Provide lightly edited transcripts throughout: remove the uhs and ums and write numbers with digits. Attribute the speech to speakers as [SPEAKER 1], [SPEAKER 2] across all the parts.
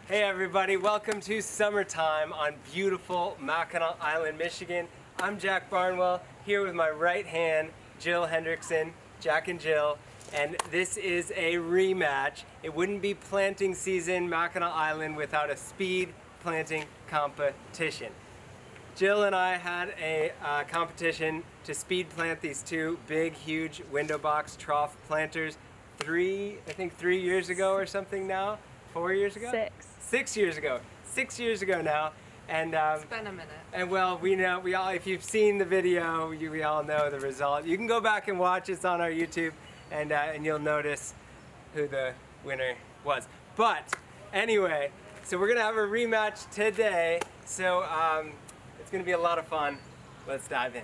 [SPEAKER 1] Hey everybody, welcome to summertime on beautiful Mackinac Island, Michigan. I'm Jack Barnwell, here with my right hand, Jill Hendrickson, Jack and Jill, and this is a rematch. It wouldn't be planting season Mackinac Island without a speed planting competition. Jill and I had a competition to speed plant these two big, huge window box trough planters I think 3 years ago or something now. 4 years ago? 6 years ago. 6 years ago now. And
[SPEAKER 2] it's been a minute.
[SPEAKER 1] And well, we all, if you've seen the video, we all know the result. You can go back and watch, it's on our YouTube, and you'll notice who the winner was. But anyway, so we're gonna have a rematch today. So it's gonna be a lot of fun. Let's dive in.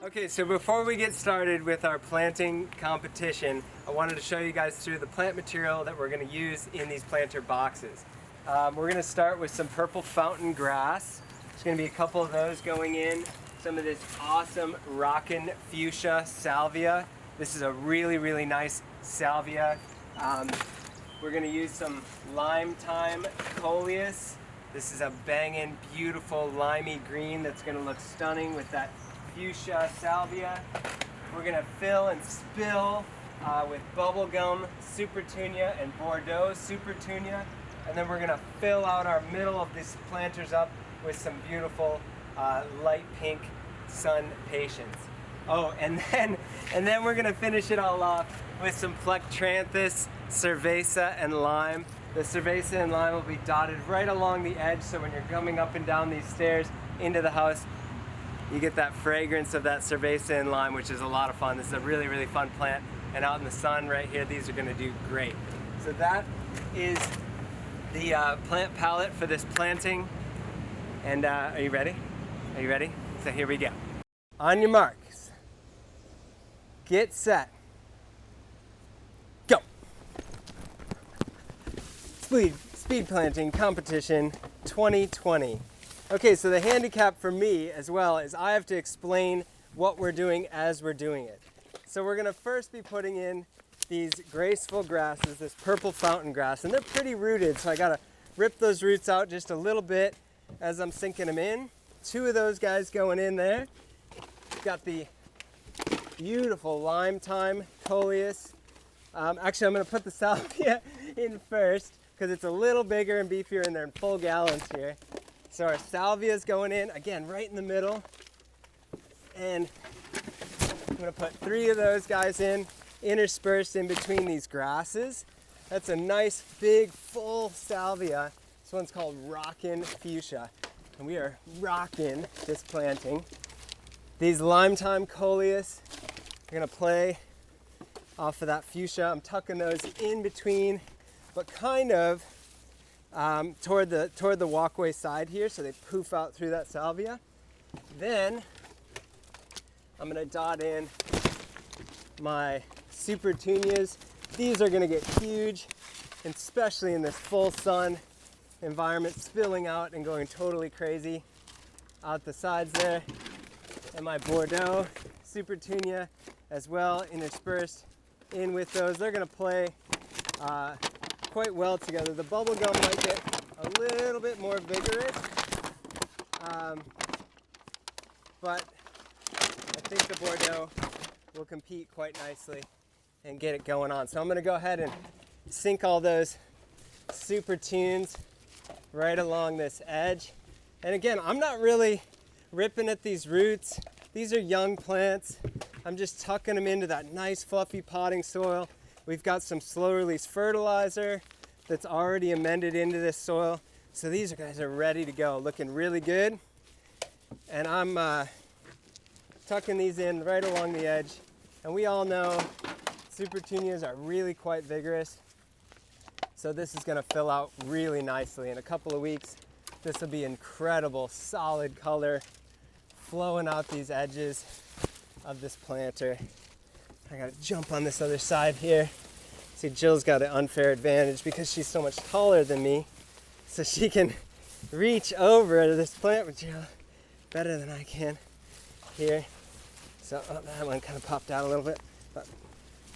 [SPEAKER 1] Okay, so before we get started with our planting competition, I wanted to show you guys through the plant material that we're going to use in these planter boxes. We're going to start with some purple fountain grass. There's going to be a couple of those going in. Some of this awesome rockin' fuchsia salvia. This is a really, really nice salvia. We're going to use some lime thyme coleus. This is a bangin' beautiful limey green that's going to look stunning with that fuchsia salvia. We're going to fill and spill with bubblegum supertunia and Bordeaux supertunia, and then we're going to fill out our middle of these planters up with some beautiful light pink sun patience. Oh, and then we're going to finish it all off with some Plectranthus, cerveza, and lime. The cerveza and lime will be dotted right along the edge, so when you're coming up and down these stairs into the house, you get that fragrance of that cerveza and lime, which is a lot of fun. This is a really, really fun plant. And out in the sun right here, these are gonna do great. So that is the plant palette for this planting. And are you ready? Are you ready? So here we go. On your marks, get set, go. Speed planting competition 2020. Okay, so the handicap for me as well is I have to explain what we're doing as we're doing it. So we're gonna first be putting in these graceful grasses, this purple fountain grass, and they're pretty rooted, so I gotta rip those roots out just a little bit as I'm sinking them in. Two of those guys going in there. Got the beautiful lime thyme coleus. Actually, I'm gonna put the salvia in first because it's a little bigger and beefier and they're in full gallons here. So our salvia is going in, again, right in the middle. And I'm gonna put 3 of those guys in, interspersed in between these grasses. That's a nice, big, full salvia. This one's called Rockin' Fuchsia. And we are rockin' this planting. These lime thyme coleus are gonna play off of that fuchsia. I'm tucking those in between, but kind of toward the walkway side here, so they poof out through that salvia. Then I'm gonna dot in my supertunias. These are gonna get huge, and especially in this full sun environment, spilling out and going totally crazy out the sides there. And my Bordeaux supertunia as well, interspersed in with those. They're gonna play quite well together. The bubblegum might get a little bit more vigorous, but I think the Bordeaux will compete quite nicely and get it going on. So I'm gonna go ahead and sink all those super tunes right along this edge. And again, I'm not really ripping at these roots. These are young plants. I'm just tucking them into that nice fluffy potting soil. We've got some slow release fertilizer that's already amended into this soil. So these guys are ready to go, looking really good. And I'm tucking these in right along the edge. And we all know supertunias are really quite vigorous. So this is gonna fill out really nicely. In a couple of weeks, this will be incredible, solid color, flowing out these edges of this planter. I gotta jump on this other side here. See, Jill's got an unfair advantage because she's so much taller than me. So she can reach over this plant material better than I can here. So that one kind of popped out a little bit. But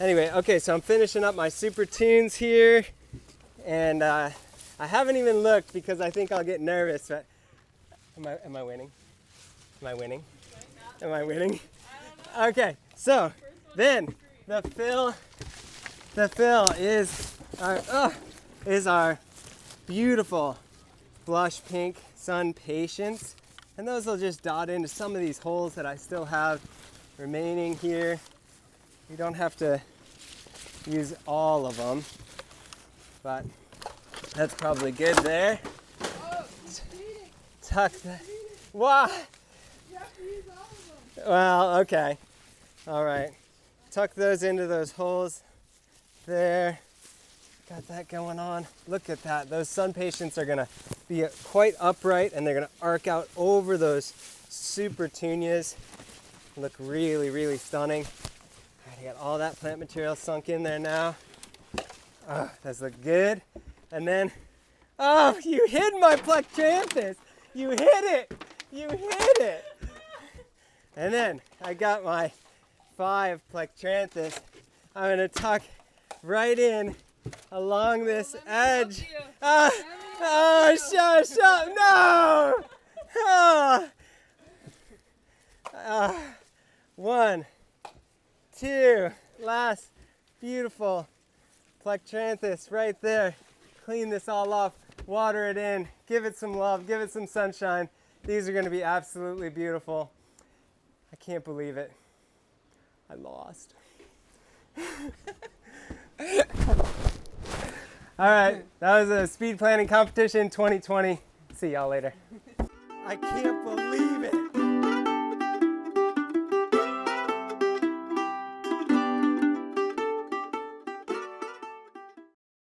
[SPEAKER 1] Anyway, okay, so I'm finishing up my super tunes here, and I haven't even looked because I think I'll get nervous. But am I winning? Am I winning? Am I winning? Okay, so then the fill is our beautiful blush pink Sun Patience, and those will just dot into some of these holes that I still have remaining here. You don't have to use all of them, but that's probably good there.
[SPEAKER 2] Oh,
[SPEAKER 1] Tuck that. Wow.
[SPEAKER 2] you have to use all of them.
[SPEAKER 1] Well, okay. All right. Tuck those into those holes there. Got that going on. Look at that. Those Sun Patients are gonna be quite upright, and they're gonna arc out over those super tunias. Look really, really stunning. All right, I got all that plant material sunk in there now. Oh, those look good. And then, oh, you hid my Plectranthus. You hit it. You hit it. And then I got my 5 Plectranthus. I'm gonna tuck right in along this edge. Shut up, no! Oh. 1, 2, last beautiful Plectranthus right there. Clean this all off, water it in, give it some love, give it some sunshine. These are gonna be absolutely beautiful. I can't believe it. I lost. All right, that was a speed planting competition 2020. See y'all later. I can't believe